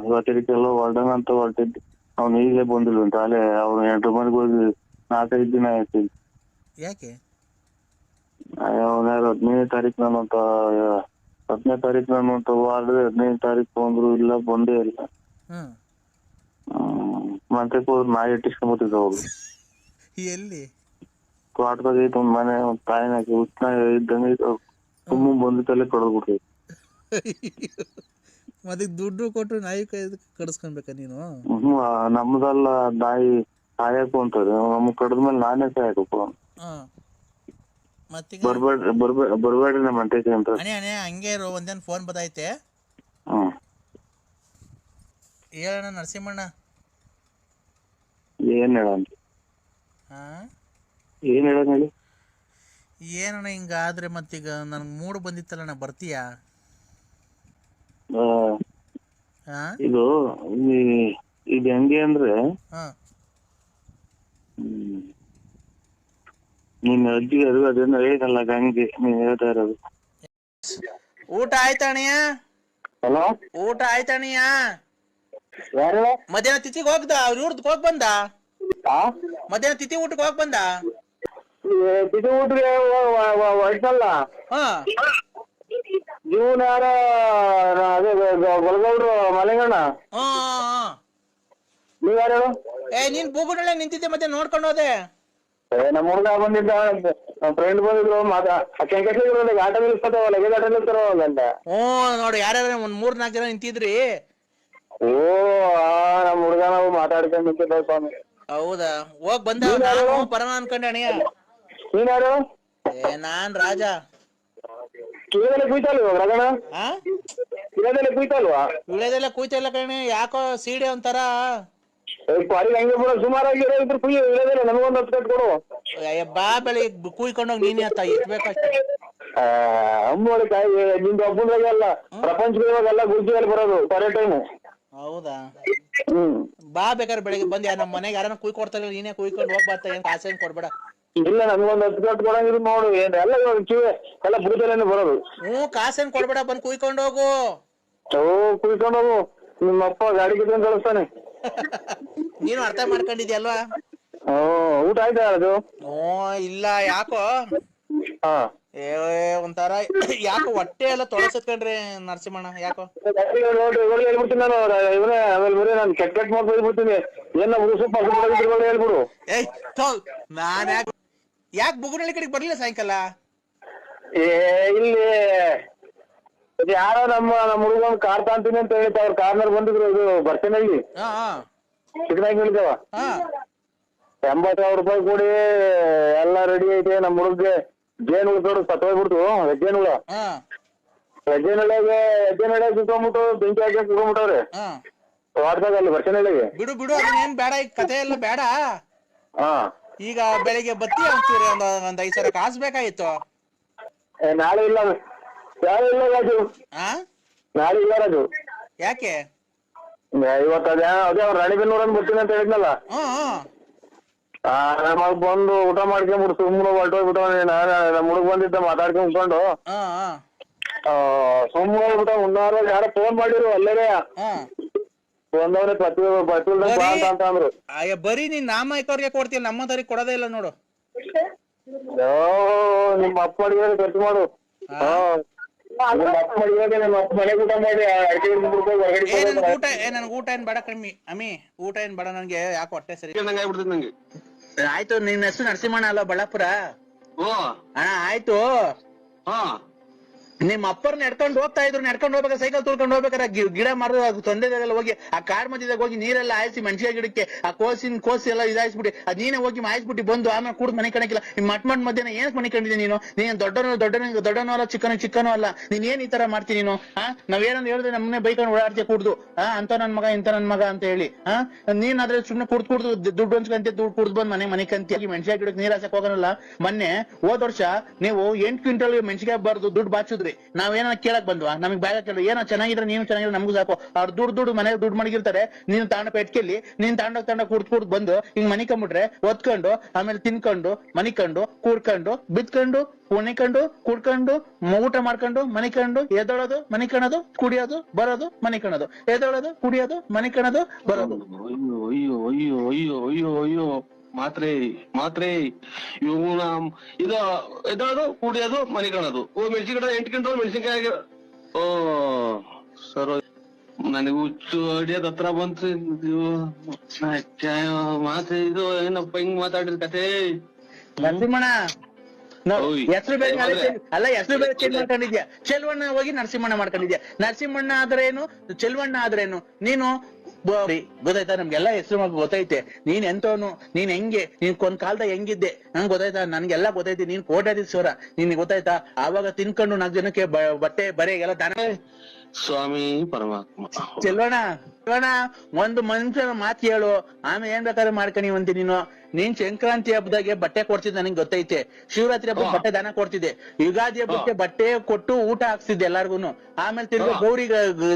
ಇವತ್ತಿಗೆಲ್ಲ ಹೊರಡೋಣ ಅಂತ ಹೊರಟಿದ್ದೆ. ಅವ್ನು ಈಗಲೇ ಬಂದಿಲ್ಲ ಅಂತ. ಅಲ್ಲೇ ಅವ್ನು 8 ಮನೆಗೆ ಹೋಗಿ 4-5 ದಿನ ಆಯ್ತು. ಯಾಕೆ? ಅವನ 15ನೇ ತಾರೀಕು ನಾನು ಅಂತ 10ನೇ ತಾರೀಕು ನಾನು ಅಂತ ವಾರದೆ 15ನೇ ತಾರೀಕು ಬಂದ್ರು ಇಲ್ಲ, ಬಂದೇ ಇಲ್ಲ. ಮತ್ತೆ ಹೋದ್ರು ನಾಯಿ ಇಟ್ಟಿಸ್ಕೊಂಬತ್ತಿದ್ದ ಅವ್ರು. ಎಲ್ಲಿ? ತೋಟದಾಗ ಐತೆ ಒಂದ್ ಮನೆ, ಒಂದ್ ತಾಯಿನ ಉತ್ನ ಇದ್ದಂಗೆ ತುಂಬ ಬಂದಿತ್ತಲ್ಲೇ ಕಡದ್ಬಿಟ್ರಿ. ಮತ್ತೆ ದುಡ್ಡು ಕೊಟ್ಟು ನಾಯಿ ಕೈ ಕಡಿಸ್ಕೊಬೇಕಾ ನೀನು? ನಮ್ದಲ್ಲ, ನಾಯಿ ಸಾಯಕು ಅಂತಾರೆ. ನಮ್ಗ್ ಕಡದ್ಮೇಲೆ ನಾನೇ ಸಾಯಕಪ್ಪ. ಬರ್ಬೇಡ್ರಿ ನಮ್ಮ ಅಂಟೈತಿ ಅಂತ. ಅಣೆ ಹಂಗೆ ಇರೋ, ಒಂದೇನು ಫೋನ್ ಬದೈತೆ. ಹೇಳಣ್ಣ ನರಸಿಂಹಣ್ಣ. ಏನ್ ಹೇಳ? ಏನ್ ಹೇಳೋಣ ಹೇಳಿ. ಏನಣ್ಣ ಹಿಂಗಾದ್ರೆ ಮತ್ತೀಗ ನನ್ಗೆ ಮೂಡ್ ಬಂದಿತ್ತಲ್ಲಣ್ಣ, ಬರ್ತೀಯಾ? ಇದು ಹೆಂಗೆ ಅಂದ್ರೆ, ನಿನ್ನ ಅಜ್ಜಿಗೆ ಅದು ಅದೇನೋ ಹೇಳಿದಲ್ಲ ಹಂಗೆ ನೀನ್ ಹೇಳ್ತಾ ಇರೋದು. ಊಟ ಆಯ್ತಣ್ಣ? ಹಲೋ, ಊಟ ಆಯ್ತಣ್ಣ? ಯಾರು? ಮಧ್ಯಾಹ್ನ ತಿಥಿಗೆ ಹೋಗ್ದ? ಅವ್ರ ಊರ್ದಕ್ಕೆ ಹೋಗ್ ಬಂದ? ಮಧ್ಯಾಹ್ನ ತಿಥಿ ಊಟಕ್ಕೆ ಹೋಗ್ ಬಂದ? ತಿಥಿ ಊಟಿಗೆ ಹೊರಟಲ್ಲ. ಇವನ್ ಯಾರ? ಅದೇ ಗೊಲಗೌಡ್ರು ಮಲೆಗಣ್ಣ. ನೀವ್ ಯಾರು? ನೀನ್ ಬೂಗುನಳ್ಳಿ ನಿಂತಿದ್ದೆ, ಮತ್ತೆ ನೋಡ್ಕೊಂಡು ಹೋದೆ. ನಮ್ಮ ಹುಡುಗ ಬಂದಿದ್ದ, ನಮ್ಮ ಫ್ರೆಂಡ್ ಬಂದಿದ್ರು. ಆಟ ನಿಲ್ಸ್ತಾವ, ಲಗೇಜ್ ಆಟ ನಿಲ್ತಾರಲ್ಲ ಅಂತ. ನೋಡಿ ಯಾರ್ಯಾರ ಒಂದ್ 3-4 ಜನ ನಿಂತಿದ್ರಿ. ಓ, ನಮ್ಮ ಹುಡುಗ ನಾವು ಮಾತಾಡ್ಕೊಂಡು ನಿಂತಿದ್ದ ಸ್ವಾಮಿ. ಹೌದಾ? ಹೋಗ್ ಬಂದ? ಬರೋಣ ಅನ್ಕೊಂಡೆ ಅಣಿಯ. ನೀನ್ ಯಾರು? ನಾನ್ ರಾಜ. ಕಿಳದೆಲ್ಲ ಕುಯ್ತಲ್ವ ರಗಣ? ಕಿಳದೆಲ್ಲ ಕುಯ್ತಲ್ವಾ? ವಿಳೆದೆಲ್ಲ ಕುಯ್ತಾ ಇಲ್ಲ ಕಣೆ, ಯಾಕೋ ಸೀಡೆ ಒಂಥರ. ಹಂಗೆ ಬಿಡ, ಸುಮಾರಾಗಿ ಇಳಿದಿಲ್ಲ. ನಮಗೊಂದು 10 ಕಟ್ ಕೊಡು. ಬಾ, ಬೆಳಿಗ್ಗೆ ಕುಯ್ಕೊಂಡೋಗಿ ನೀನೇ ಅಂತ ಇರ್ಬೇಕಷ್ಟೇ. ಅಂಬೋಳಿ ಕಾಯಿ ನಿಂದು ಒಬ್ಬನಾಗೆ ಅಲ್ಲ, ಪ್ರಪಂಚದ ಇವಾಗೆಲ್ಲ ಗುಜ್ಜಿಯಲ್ಲಿ ಬರೋದು ಕರೆ ಟೈಮು. ಹೌದಾ? ಬಾ, ಬೇಕಾದ್ರೆ ಬೆಳಿಗ್ಗೆ ಬಂದ್ ನಮ್ಮ ಮನೆಗೆ ಯಾರನ್ನ ಕುಯ್ಕೊಡ್ತಾರೆ, ನೀನೇ ಕುಯ್ಕೊಂಡು ಹೋಗ್ಬಾರ್ತ. ಏನ್ ಕಾಸು ಏನ್ ಕೊಡ್ಬೇಡ. ಇಲ್ಲ, ನಮ್ಗೊಂದು 10 ಕಟ್ ಕೊಡಂಗಿದ್ರು ನೋಡು. ಏನ್ ಎಲ್ಲ ಕಿವಿ ಎಲ್ಲ ಬುಡದಲ್ಲೇನೆ ಬರೋದು. ಕಾಸೇನ್ ಕೊಡ್ಬೇಡ, ಬಂದ್ ಕುಯ್ಕೊಂಡು ಹೋಗು. ಕುಯ್ಕೊಂಡು ಹೋಗು. ನಿಮ್ಮಪ್ಪ ಗಾಡಿ ಕಿತ್ಕೊಂಡು ಕಳಿಸ್ತಾನೆ. ನೀನು ಅರ್ಥ ಮಾಡ್ಕೊಂಡಿದ್ಯಲ್ವಾ? ಊಟ ಆಯ್ತಾ ಅದು? ಇಲ್ಲ, ಯಾಕೋ ಒಂಥರ ಯಾಕೋ ಹೊಟ್ಟೆ ಎಲ್ಲ ತೊಳಸತ್ಕೊಂಡ್ರಿ ನರಸಿಂಹಣ್ಣ, ಯಾಕೋ? ಹೇಳ್ಬಿಡ್ತೀನಿ ನಾನು. ಇವನೇ ಆಮೇಲೆ ಬರೀ ನಾನು ಕೆಟ್ಟ ಮಾಡ್ಬಿಡ್ತೀನಿ. ಏನ ಹೇಳ್ಬಿಡು. ನಾನ್ ಯಾಕೆ ಬುಗುನಳ್ಳಿ ಕಡೆಗೆ ಬರ್ಲಿಲ್ಲ ಸಾಯಂಕಾಲ? ಇಲ್ಲಿ ಯಾರೋ ನಮ್ಮ ಹುಡುಗ ಕಾರ್ ತಾಂತೀನಿ ಅಂತ ಹೇಳಿದ್ದ. ಅವ್ರ ಕಾರ್ನರ್ ಬಂದಿದ್ರು. ಇದು ಬರ್ತೇನಲ್ಲಿ ಚಿಕ್ಕದಾಗಿ ಹೇಳಿದ್ದೇವ. 80,000 ರೂಪಾಯಿ ಕೂಡಿ ಎಲ್ಲ ರೆಡಿ ಐತೆ. ನಮ್ಮ ಹುಡುಗ್ಗೆ ಜೇನು ಉಳ್ದೋಡು ಸತ್ತೋಗ್ಬಿಡ್ತು. ಹೆಜ್ಜೆನುಳ ಸುತ್ತೋಗ್ಬಿಟ್ಟು ಬೆಂಕಿ ಹಾಕಿ ಕುಡ್ಕೊಂಡ್ಬಿಟ್ಟವ್ರೆ ತೋಟದಾಗ, ಅಲ್ಲಿ ಬರ್ತೇನಳ್ಳಿಗೆ. ಬಿಡು ಬಿಡು, ಅದನ್ನೇನ್ ಬೇಡ, ಈಗ ಕತೆ ಎಲ್ಲ ಬೇಡ. ಈಗ ಬೆಳಿಗ್ಗೆ ಬತ್ತಿ ಅಂತೀರಿ, ಒಂದ್ 5,000 ಕಾಸು ಬೇಕಾಗಿತ್ತು. ನಾಳೆ ಇಲ್ಲ, ಯಾರು ಇಲ್ಲ ರಾಜು. ನಾಳೆ ಇಲ್ಲ ರಾಜು. ಯಾಕೆ? ಇವತ್ತು ಅದೇ ಅವ್ರು ರಾಣಿಬೆನ್ನೂರನ್ನು ಬರ್ತೀನಿ ಅಂತ ಹೇಳಿದ್ನಲ್ಲ. ನಮಗ್ ಬಂದು ಊಟ ಮಾಡ್ಕೊಂಡ್ಬಿಟ್ಟು ಸುಮ್ಮನೆ ಹೊರಟೋಗ್ಬಿಟ್ಟು ನಮ್ಮ ಹುಡುಗ ಬಂದಿದ್ದ ಮಾತಾಡ್ಕೊಂಡ್ ಉಂಟು ಸುಮ್ಮನೆ ಹೋಗ್ಬಿಟ್ಟ. ಉನ್ನಾರ ಯಾರ ಫೋನ್ ಮಾಡಿರು ಅಲ್ಲೇನೆ ಬಂದವ್ರೆ ಅಂತ ಅಂದ್ರು. ಬರೀ ನೀನ್ ನಾಮಯ್ಕವ್ರಿಗೆ ಕೊಡ್ತೀಯ, ನಮ್ಮದವ್ರಿಗೆ ಕೊಡೋದೇ ಇಲ್ಲ ನೋಡು. ನಿಮ್ಮ ಅಪ್ಪ ಮಾಡಿದ್ರೆ ಖರ್ಚು ಮಾಡು. ನಿಮ್ಮ ಅಪ್ಪ ಮಾಡಿದ್ರೆ ನಿಮ್ಮ ಅಪ್ಪ ಮನೆಗೆ ಊಟ ಮಾಡಿ ನನ್ಗೆ ಊಟ ಏನ್ ಬೇಡ ಕಮ್ಮಿ ಅಮ್ಮಿ, ಊಟ ಏನ್ ಬೇಡ ನನ್ಗೆ. ಯಾಕೆ ಹೊಟ್ಟೆ ಸರಿ ನಂಗೆ. ಆಯ್ತು, ನಿನ್ನ ಹೆಸರು ನರಸಿಂಹಣ್ಣ ಅಲ್ಲ, ಬಳ್ಳಾಪುರ? ಅಣ್ಣ ಆಯ್ತು. ನಿಮ್ ಅಪ್ಪರ್ ನಡ್ಕೊಂಡು ಹೋಗ್ತಾ ಇದ್ರು, ನಡ್ಕೊಂಡು ಹೋಗ್ಬೇಕಾದ್ರೆ ಸೈಕಲ್ ತುಳ್ಕೊಂಡು ಹೋಗ್ಬೇಕಾರೆ ಗಿಡ ಮರ ತೊಂದರೆಲ್ಲ ಹೋಗಿ ಆ ಕಾಡ್ ಮಧ್ಯದಾಗ ಹೋಗಿ ನೀರೆಲ್ಲ ಹಾಯಿಸಿ ಮೆಣಸಿನ ಗಿಡಕ್ಕೆ ಆ ಕೋಸಿ ಎಲ್ಲ ಇದಾಯಿಸ್ಬಿಟ್ಟು ಅದ್ ನೀನೇ ಹೋಗಿ ಮಾಯಿಸ್ಬಿಟ್ಟು ಬಂದು ಆಮೇಲೆ ಕುಡ್ದು ಮನೆ ಕಣಕಿಲ್ಲ. ಈ ಮಟ್ ಮಧ್ಯಾಹ್ನ ಏನ್ ಮನೆ ಕಂಡಿದ್ದೆ ನೀನ್ ದೊಡ್ಡನೋ ಅಲ್ಲ ಚಿಕ್ಕನೋ ಅಲ್ಲ, ನೀನ್ ಏನ್ ಈ ತರ ಮಾಡ್ತೀನಿ ನೀನು? ನಾವೇನಂದ್ ಹೇಳಿದ್ರೆ ನಮ್ಮನೆ ಬೈಕೊಂಡು ಓಡಾಡ್ತೀಯ ಕುಡ್ದು ಅಂತ ನನ್ ಮಗ ಇಂತ ನನ್ ಮಗ ಅಂತ ಹೇಳಿ ನೀನ್ ಅದ್ರ ಸುಮ್ನೆ ಕುಡ್ದು ದುಡ್ಡು ಹಂಚ್ಕಂತೆ ದುಡ್ಡು ಕುಡ್ದು ಬಂದ್ ಮನೆ ಕಂತಿ ಮೆಣಸಿನ ಗಿಡಕ್ಕೆ ನೀರ್ ಹಾಸಕ್ ಹೋಗೋನಲ್ಲ. ಮೊನ್ನೆ ಹೋದ್ ವರ್ಷ ನೀವು 8 ಕ್ವಿಂಟಲ್ ಮೆಣಸಿಗೆ ಬಾರ್ದು ದುಡ್ಡು ಬಾಚಿದ್ರಿ, ನಾವೇನ ಕೇಳಕ್ ಬಂದ್ವಾ? ನಮಗ್ ಬ್ಯಾಗ ಕೇಳು, ಏನೋ ಚೆನ್ನಾಗಿದ್ರೆ ನೀನು ಚೆನ್ನಾಗಿದ್ರೆ ನಮಗೂ ಸಾಕು. ಅವ್ರು ದುಡ್ಡು ಮನೆಗೆ ದುಡ್ಡು ಮಡಗಿರ್ತಾರೆ, ನೀನು ತಾಂಡ ಪೆಟ್ಕೆಲ್ಲಿ ನೀನ್ ತಾಂಡ ಕುಡ್ದು ಬಂದು ಹಿಂಗ್ ಮನಿಕೊಂಡ್ಬಿಟ್ರೆ ಒತ್ಕೊಂಡು ಆಮೇಲೆ ತಿನ್ಕೊಂಡು ಮನಿಕೊಂಡು ಕೂಡ್ಕೊಂಡು ಬಿತ್ಕೊಂಡು ಕುಣಿಕೊಂಡು ಕುಡ್ಕೊಂಡು ಊಟ ಮಾಡ್ಕೊಂಡು ಮನಿಕೊಂಡು ಎದೊಳೋದು ಮನಿಕಣದು ಕುಡಿಯೋದು ಬರೋದು ಮನಿಕಣದು ಎದೊಳೋದು ಕುಡಿಯೋದು ಮನಿಕಣದು ಬರೋದು. ಅಯ್ಯೋ ಅಯ್ಯೋ ಅಯ್ಯೋ ಅಯ್ಯೋ ಅಯ್ಯೋ ಮಾತ್ರೆ ಇವನ ಇದು ಎದೋದು ಕುಡಿಯೋದು ಮನೆ ಕಾಣೋದು. ಮೆಣಸಿನ ಗಿಡ 8 ಕ್ವಿಂಟಲ್ ಮೆಣಸಿನ್ಕಾಯಿ. ಓ ಸರ್ ನನಗೆ ಹುಚ್ಚು ಹಿಡಿಯೋದ್ ಹತ್ರ ಬಂತು. ಮಾತ್ರೆ ಇದು ಏನಪ್ಪ ಹಿಂಗ್ ಮಾತಾಡಿದ ಕತೆ. ನರಸಿಂಹಣ್ಣ ಹೆಸರು ಬೇರೆ ಅಲ್ಲ, ಹೆಸರು ಬೇರೆ ಚೇಂಜ್ ಮಾಡ್ಕೊಂಡಿದ್ಯಾ. ಚೆಲ್ವಣ್ಣ ಹೋಗಿ ನರಸಿಂಹಣ್ಣ ಮಾಡ್ಕೊಂಡಿದ್ಯಾ. ನರಸಿಂಹಣ್ಣ ಆದ್ರೇನು ಚೆಲ್ವಣ್ಣ ಆದ್ರೇನು? ನೀನು ಗೊತ್ತಾಯ್ತಾ? ನಮ್ಗೆಲ್ಲ ಹೆಸರು ಗೊತ್ತೈತೆ ನೀನ್ ಎಂತವನು, ನೀನ್ ಹೆಂಗೆ, ನೀನ್ ಒಂದ್ ಕಾಲದಾಗ ಹೆಂಗಿದ್ದೆ ನಂಗೆ ಗೊತ್ತಾಯ್ತಾ? ನನ್ಗೆಲ್ಲ ಗೊತ್ತೈತಿ. ನೀನ್ ಕೋಟ್ಯಾಧೀಶ್ವರ, ನಿನ್ ಗೊತ್ತಾಯ್ತಾ? ಆವಾಗ ತಿನ್ಕೊಂಡು 4 ಜನಕ್ಕೆ ಬಟ್ಟೆ ಬರೆ ಎಲ್ಲ ದಾನ. ಸ್ವಾಮಿ ಪರಮಾತ್ಮ. ಚೆಲ್ವಣ್ಣ ಒಂದು ಮನುಷ್ಯನ ಮಾತು ಹೇಳು, ಆಮೇಲೆ ಏನ್ ಬೇಕಾದ್ರೆ ಮಾಡ್ಕಣಿವಂತಿ ನೀನ್ ಸಂಕ್ರಾಂತಿ ಹಬ್ಬದಾಗೆ ಬಟ್ಟೆ ಕೊಡ್ತಿದ್ದೆ ನನಗೆ ಗೊತ್ತೈತೆ. ಶಿವರಾತ್ರಿ ಹಬ್ಬಕ್ಕೆ ಬಟ್ಟೆ ದಾನ ಕೊಡ್ತಿದ್ದೆ. ಯುಗಾದಿ ಹಬ್ಬಕ್ಕೆ ಬಟ್ಟೆ ಕೊಟ್ಟು ಊಟ ಹಾಕ್ಸಿದ್ದೆ ಎಲ್ಲಾರ್ಗುನು. ಆಮೇಲೆ ತಿರ್ಗಿ ಗೌರಿ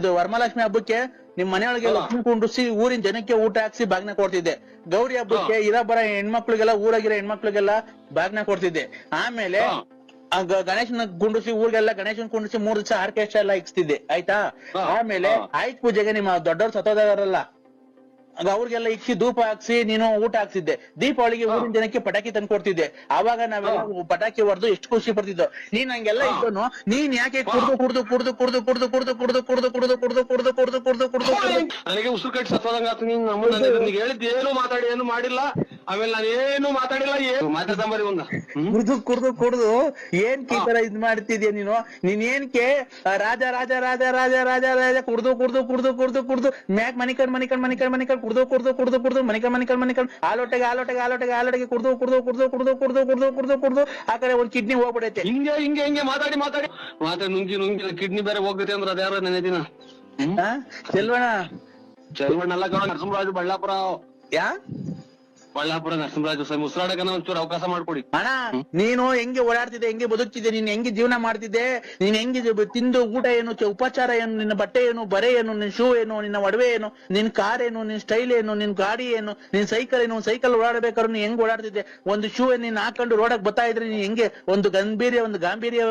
ಇದು ವರಮಹಾಲಕ್ಷ್ಮಿ ಹಬ್ಬಕ್ಕೆ ನಿಮ್ ಮನೆಯೊಳಗೆ ಲಕ್ಷ್ಮಿ ಕುಂಡ್ರಿಸಿ ಊರಿನ ಜನಕ್ಕೆ ಊಟ ಹಾಕ್ಸಿ ಬಾಗ್ನ ಕೊಡ್ತಿದ್ದೆ. ಗೌರಿ ಹಬ್ಬಕ್ಕೆ ಬರ ಹೆಣ್ಮಕ್ಳಿಗೆಲ್ಲ ಊರಾಗಿರೋ ಹೆಣ್ಮಕ್ಳಿಗೆಲ್ಲ ಬಾಗ್ನ ಕೊಡ್ತಿದ್ದೆ. ಆಮೇಲೆ ಗಣೇಶನ ಕುಂಡಿಸಿ ಊರಿಗೆಲ್ಲ ಗಣೇಶನ್ ಕುಂಡಿಸಿ 3 ದಿವಸ ಆರ್ಕೆಸ್ಟ್ರಾ ಎಲ್ಲ ಇಕ್ಸ್ತಿದ್ದೆ ಆಯ್ತಾ. ಆಮೇಲೆ ಆಯ್ತು ಪೂಜೆಗೆ ನಿಮ್ಮ ದೊಡ್ಡವ್ರು ಸತ್ತೋದಾರಲ್ಲ ಅವ್ರಿಗೆಲ್ಲ ಇಕ್ಕಿ ಧೂಪ ಹಾಕ್ಸಿ ನೀನು ಊಟ ಹಾಕ್ಸಿದ್ದೆ. ದೀಪಾವಳಿಗೆ ಊರಿನ ಜನಕ್ಕೆ ಪಟಾಕಿ ತಂದು ಕೊಡ್ತಿದ್ದೆ. ಆವಾಗ ನಾವೆಲ್ಲ ಪಟಾಕಿ ಹೊಡೆದು ಎಷ್ಟು ಖುಷಿ ಪಡ್ತಿದ್ದೋ. ನೀನ್ ಹಂಗೆಲ್ಲ ಇದ್ದನು, ನೀನ್ ಯಾಕೆ ನನಗೆ ಉಸಿರು ಕಟ್ಟಿ ಸತ್ತೋದಂಗ ಆತು. ನೀನ್ ನನಗೆ ಹೇಳಿದ್ ಏನು ಮಾತಾಡಿ ಏನು ಮಾಡಿಲ್ಲ. ಆಮೇಲೆ ನಾನು ಏನು ಮಾತಾಡಿಲ್ಲ, ಏನು ಮಾತಾಡ್ತಾಂಬರಿ ಒಂದ ಕುಡ್ದು ಏನ್ ಈ ತರ ಇದ್ ಮಾಡ್ತಿದ್ಯಾ ನೀನು? ನೀನ್ ಏನ್ಕೆ ರಾಜ ರಾಜ ರಾಜ ರಾಜ ರಾಜ ರಾಜ ಕುಡ್ದು ಮ್ಯಾಕ್ ಮನಿಕಂಡ್ ಕುಡ್ದು ಮನಿಕಂಡ್ ಆಲೋಟೆಗೆ ಕುಡ್ದು ಆ ಕಡೆ ಒಂದ್ ಕಿಡ್ನಿ ಹೋಗ್ಬಿಡೈತೆ. ಹಿಂಗೆ ಮಾತಾಡಿ ನುಂಗಿ ಕಿಡ್ನಿ ಬೇರೆ ಹೋಗ್ತೈತೆ ಅಂದ್ರೆ ಅದ್ಯಾರ ನೆನೆದಿನ ಚೆಲ್ವಣ್ಣ ಅಲ್ಲ ಗೌಡ, ನರಸಿಂಹರಾಜು ಬಳ್ಳಾಪುರ ನರಸಿಂಹರಾಜು ಉಸಿರಾಡಕನ ಒಂಚೂರು ಅವಕಾಶ ಮಾಡ್ಕೊಡಿ. ಅಣ್ಣ ನೀನು ಹೆಂಗೆ ಓಡಾಡ್ತಿದ್ದೆ, ಹೆಂಗೆ ಬದುಕ್ತಿದ್ದೆ, ನೀನ್ ಹೆಂಗೆ ಜೀವನ ಮಾಡ್ತಿದ್ದೆ, ನೀನ್ ಹೆಂಗೆ ತಿಂದು ಊಟ ಏನು, ಉಪಚಾರ ಏನು, ನಿನ್ನ ಬಟ್ಟೆ ಏನು, ಬರೆ ಏನು, ನಿನ್ ಶೂ ಏನು, ನಿನ್ನ ಒಡವೆ ಏನು, ನಿನ್ ಕಾರ್ ಏನು, ನಿನ್ ಸ್ಟೈಲ್ ಏನು, ನಿನ್ ಗಾಡಿ ಏನು, ನಿನ್ ಸೈಕಲ್ ಏನು. ಸೈಕಲ್ ಓಡಾಡ್ಬೇಕಾದ್ರೆ ನೀನ್ ಹೆಂಗ್ ಓಡಾಡ್ತಿದ್ದೆ? ಒಂದು ಶೂ ನೀನ್ ಹಾಕೊಂಡು ರೋಡಕ್ ಬರ್ತಾ ಇದ್ರೆ ನೀನ್ ಹೆಂಗೆ ಒಂದು ಗಾಂಭೀರ್ಯ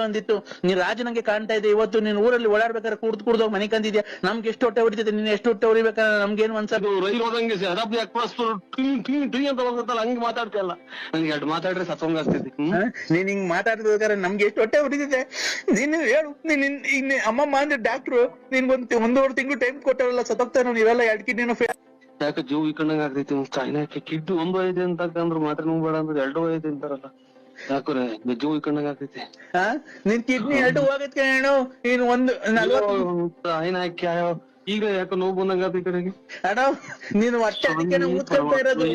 ಒಂದಿತ್ತು. ನೀನ್ ರಾಜನಂಗೆ ಕಾಣ್ತಾ ಇದ್ದೆ. ಇವತ್ತು ನೀನ್ ಊರಲ್ಲಿ ಓಡಾಡ್ಬೇಕಾದ್ರೆ ಕುಡ್ದು ಮನೆ ಕಂದಿದ್ಯಾ. ನಮ್ಗೆ ಎಷ್ಟು ಹೊಟ್ಟೆ ಹೊಡಿತಿದ್ದೆ, ನೀನ್ ಎಷ್ಟು ಹೊಟ್ಟೆ ಹೊಡಿಬೇಕಾದ್ರೆ ನಮ್ಗೇನು ಅನ್ಸದು? ರೈಲು ಹೋದಂಗೆ ಹಂಗ್ ಮಾತಾಡ್ತಿಯಲ್ಲ, ನನ್ಗೆ ಎರಡು ಮಾತಾಡ್ರೆ ಸತ್ವಂಗ ಆಗ್ತೈತಿ. ನೀನ್ ಹಿಂಗ್ ಮಾತಾಡ್ಬೇಕಾದ್ರೆ ನಮ್ಗೆ ಎಷ್ಟು ಹೊಟ್ಟೆ ಹೊಡಿತಿದ್ದೆ. ನೀನು ಹೇಳು, ನೀನ್ ಅಮ್ಮಮ್ಮ ಅಂದ್ರೆ ಡಾಕ್ಟ್ರು ನಿನ್ಗೊಂದು 1.5 ತಿಂಗಳು ಟೈಮ್ ಕೊಟ್ಟಾರಲ್ಲ, ಸತ್ತೋಗ್ತಾನ ನೀವೆಲ್ಲ 2 ಕಿಡ್ನಿನೂ ಯಾಕೆ ಜೀವ ಇಕ್ಕಂಡಂಗ ಆಗ್ತೈತಿ. ಚಾಯ್ನಾಕ್ಕೆ ಕಿಡ್ನಿ 1 ಐತೆ ಅಂತಂದ್ರೆ ಮಾತ್ರ ಬೇಡ ಅಂದ್ರೆ 2 ಐತೆ ಅಂತಾರಲ್ಲ, ಯಾಕ್ರೆ ಜೀವ ಇಕ್ಕಂಡಂಗ ಆಗ್ತೈತಿ. ನಿನ್ ಕಿಡ್ನಿ 2 ಹೋಗತ್ ಕಣೋ. ನೀನ್ ಒಂದು ಆಯ್ನಾಕಿ ಈಗ ಯಾಕೆ ನೋವು ಬಂದಂಗ ಆತ ಈ ಕಡೆಗೆ. ಅಣ್ಣ ನೀನು ಹೊಟ್ಟೆ ಅದಕ್ಕೆ ಊದ್ಕೊಳ್ತಾ ಇರೋದು.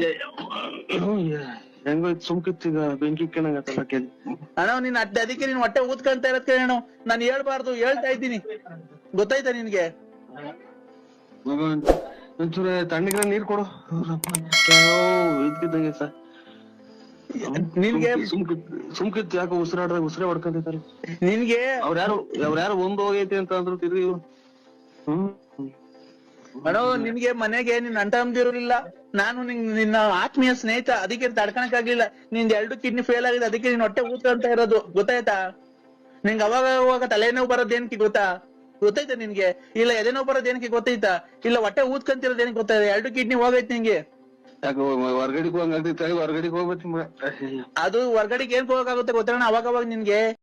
ಹೆಂಗೋ ಸುಮ್ಕಿತ್ತು ಈಗ ಬೆಂಕಿ ಇಕ್ಕಣಗತ್ತಲ್ಲ ಕೆಲ್. ಅಣ್ಣ ನೀನ್ ಅದಕ್ಕೆ ನೀನ್ ಹೊಟ್ಟೆ ಊದ್ಕೊಂತ ಇರೋದ್ ಕೇಳೋ. ನಾನು ಹೇಳ್ಬಾರ್ದು, ಹೇಳ್ತಾ ಇದ್ದೀನಿ, ಗೊತ್ತಾಯ್ತಾ ನಿನ್ಗೆ? ಒಂಚೂರು ತಣ್ಣಗಿನ ನೀರ್ ಕೊಡು. ಇದ್ಕಿದ್ದಂಗೆ ಸರ್ ನಿನ್ಗೆ ಸುಮ್ಕಿತ್ತು ಯಾಕೆ ಉಸಿರಾಡ್ದಾಗ ಉಸಿರೇ ಹೊಡ್ಕೊಂತಿದ್ದಾರೆ ನಿನ್ಗೆ. ಅವ್ರ್ಯಾರು ಒಂದು ಹೋಗೈತಿ ಅಂತ ಅಂದ್ರು ತಿರ್ಗಿ. ಅಣ್ಣ ನಿನ್ಗೆ ಮನೆಗೆ ನಿನ್ ಅಂಟಂದಿರಲಿಲ್ಲ. ನಾನು ನಿನ್ನ ಆತ್ಮೀಯ ಸ್ನೇಹಿತ, ಅದಕ್ಕೆ ತಡ್ಕಣಕ್ ಆಗ್ಲಿಲ್ಲ. ನಿಂದ 2 ಕಿಡ್ನಿ ಫೇಲ್ ಆಗಿದೆ, ಅದಕ್ಕೆ ನೀನ್ ಹೊಟ್ಟೆ ಊದ್ಕೊಂತ ಇರೋದು, ಗೊತ್ತಾಯ್ತಾ? ನಿಂಗೆ ಅವಾಗ ತಲೆನೋವು ಬರೋದೇನಕ್ಕೆ ಗೊತ್ತಾಯ್ತಾ ನಿನ್ಗೆ? ಇಲ್ಲ ಎದೆನೋವು ಬರೋದೇನಕ್ಕೆ ಗೊತ್ತಾಯ್ತಾ? ಇಲ್ಲ ಹೊಟ್ಟೆ ಊದ್ಕೊಂತಿರೋದೇನಕ್ಕೆ ಗೊತ್ತಾಯ್ತಾ? 2 ಕಿಡ್ನಿ ಹೋಗೈತಿ ನಿಂಗೆ. ಯಾಕೆ ಹೊರ್ಗಡೆಗೆ ಹೋಗಂಗಾಗ್ತೈತೆ, ಹೊರ್ಗಡೆಗೆ ಹೋಗ್ಬೇಕು. ಅದು ಹೊರ್ಗಡೆಗೆ ಏನ್ ಹೋಗಕ್ಕಾಗುತ್ತೆ ಗೊತ್ತಣ್ಣ? ಅವಾಗ ನಿನ್ಗೆ